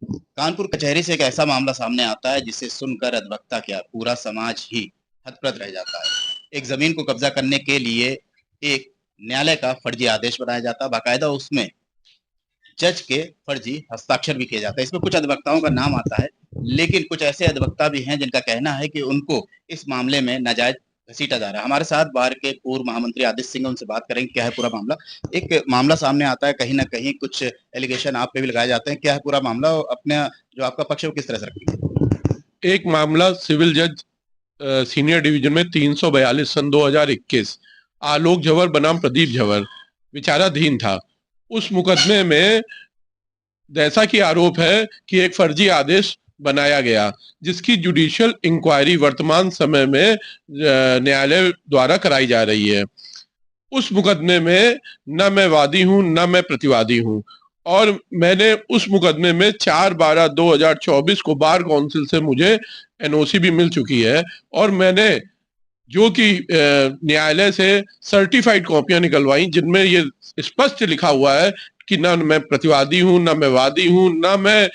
कानपुर कचहरी से एक ऐसा मामला सामने आता है जिसे सुनकर अधिवक्ता क्या पूरा समाज ही हतप्रभ रह जाता है। एक जमीन को कब्जा करने के लिए एक न्यायालय का फर्जी आदेश बनाया जाता है, बाकायदा उसमें जज के फर्जी हस्ताक्षर भी किए जाते हैं। इसमें कुछ अधिवक्ताओं का नाम आता है, लेकिन कुछ ऐसे अधिवक्ता भी हैं जिनका कहना है कि उनको इस मामले में नाजायज घसीटा जा रहा है। हमारे साथ बार के पूर्व महामंत्री आदित्य सिंह, उनसे बात करेंगे क्या है पूरा मामला। एक मामला सामने आता है, कहीं ना कहीं कुछ एलिगेशन आप पे भी लगाए जाते हैं, क्या है पूरा मामला और अपने जो आपका पक्ष है वो किस तरह से रखेंगे। एक मामला सिविल जज सीनियर डिवीजन में 342 सन 2021 आलोक झवर बनाम प्रदीप झवर विचाराधीन था। उस मुकदमे में जैसा कि आरोप है कि एक फर्जी आदेश बनाया गया, जिसकी जुडिशियल इंक्वायरी वर्तमान समय में न्यायालय द्वारा कराई जा रही है। उस मुकदमे में न मैं वादी हूं न मैं प्रतिवादी हूं, और मैंने उस मुकदमे में 4/12/2024 को बार काउंसिल से मुझे एनओसी भी मिल चुकी है, और मैंने जो कि न्यायालय से सर्टिफाइड कॉपियां निकलवाई जिनमें ये स्पष्ट लिखा हुआ है कि ना मैं प्रतिवादी हूं, ना मैं वादी हूं, ना मैं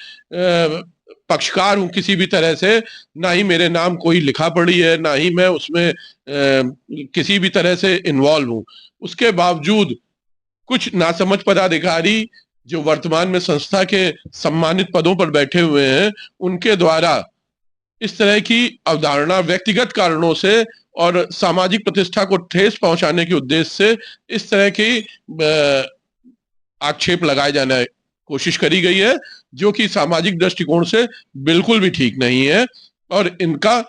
पक्षकार हूं किसी भी तरह से, ना ही मेरे नाम कोई लिखा पड़ी है, ना ही मैं उसमें किसी भी तरह से इन्वॉल्व हूं। उसके बावजूद कुछ नासमझ पदाधिकारी जो वर्तमान में संस्था के सम्मानित पदों पर बैठे हुए हैं, उनके द्वारा इस तरह की अवधारणा व्यक्तिगत कारणों से और सामाजिक प्रतिष्ठा को ठेस पहुंचाने के उद्देश्य से इस तरह की आक्षेप लगाए जाने कोशिश करी गई है, जो कि सामाजिक दृष्टिकोण से बिल्कुल भी ठीक नहीं है, और इनका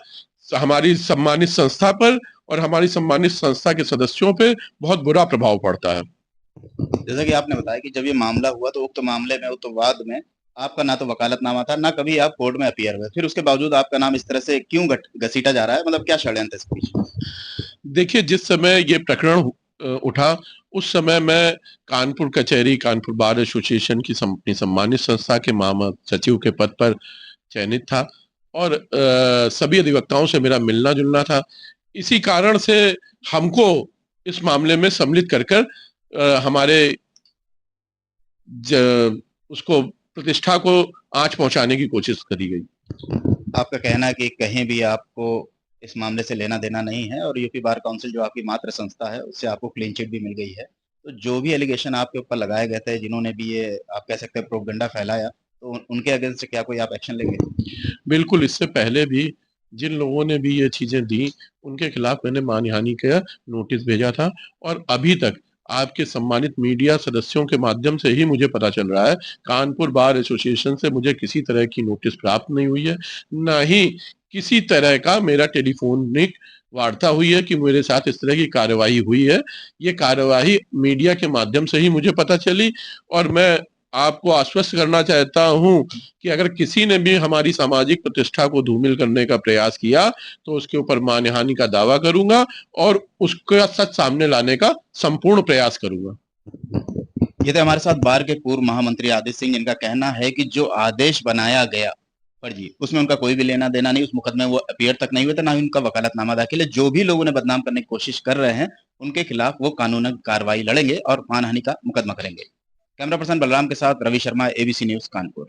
हमारी सम्मानित संस्था पर और हमारी सम्मानित संस्था के सदस्यों पे बहुत बुरा प्रभाव पड़ता है। जैसा कि आपने बताया कि जब ये मामला हुआ तो उक्त मामले में उक्त वाद में आपका ना तो वकालतनामा था, ना कभी आप कोर्ट में अपीयर हुए, फिर उसके बावजूद आपका नाम इस तरह से क्यों घसीटा जा रहा है, मतलब क्या षड्यंत्र है इस पीछे। देखिए, जिस समय ये प्रकरण उठा उस समय मैं कानपुर कचहरी कानपुर बार एसोसिएशन की सम्मानित संस्था के महासचिव के पद पर चयनित था, और सभी अधिवक्ताओं से मेरा मिलना जुलना था। इसी कारण से हमको इस मामले में सम्मिलित कर कर हमारे उसको प्रतिष्ठा को आंच पहुंचाने की कोशिश करी गई। आपका कहना है कि कहीं भी आपको इस मामले से लेना देना नहीं है और यूपी बार काउंसिल जो आपकी मात्र संस्था है उससे आपको क्लीन चिट भी मिल गई है, तो जो भी एलिगेशन आपके ऊपर लगाए गए थे, जिन्होंने भी ये आप कह सकते हैं प्रोपगेंडा फैलाया, तो उनके अगेंस्ट क्या कोई आप एक्शन लेंगे। बिल्कुल, इससे पहले भी जिन लोगों ने भी ये चीजें दी उनके खिलाफ मैंने मानहानि का नोटिस भेजा था, और अभी तक आपके सम्मानित मीडिया सदस्यों के माध्यम से ही मुझे पता चल रहा है, कानपुर बार एसोसिएशन से मुझे किसी तरह की नोटिस प्राप्त नहीं हुई है, ना ही किसी तरह का मेरा टेलीफोनिक वार्ता हुई है कि मेरे साथ इस तरह की कार्यवाही हुई है। ये कार्यवाही मीडिया के माध्यम से ही मुझे पता चली, और मैं आपको आश्वस्त करना चाहता हूं कि अगर किसी ने भी हमारी सामाजिक प्रतिष्ठा को धूमिल करने का प्रयास किया तो उसके ऊपर मानहानि का दावा करूंगा और उसका सच सामने लाने का संपूर्ण प्रयास करूंगा। ये थे हमारे साथ बार के पूर्व महामंत्री आदित्य सिंह, जिनका कहना है कि जो आदेश बनाया गया फर्जी, उसमें उनका कोई भी लेना देना नहीं, उस मुकदमे वो अपीयर तक नहीं हुए थे, ना ही उनका वकालतनामा दाखिल है। जो भी लोग उन्हें बदनाम करने की कोशिश कर रहे हैं उनके खिलाफ वो कानूनी कार्रवाई लड़ेंगे और मानहानि का मुकदमा करेंगे। कैमरा पर्सन बलराम के साथ रवि शर्मा, एबीसी न्यूज कानपुर।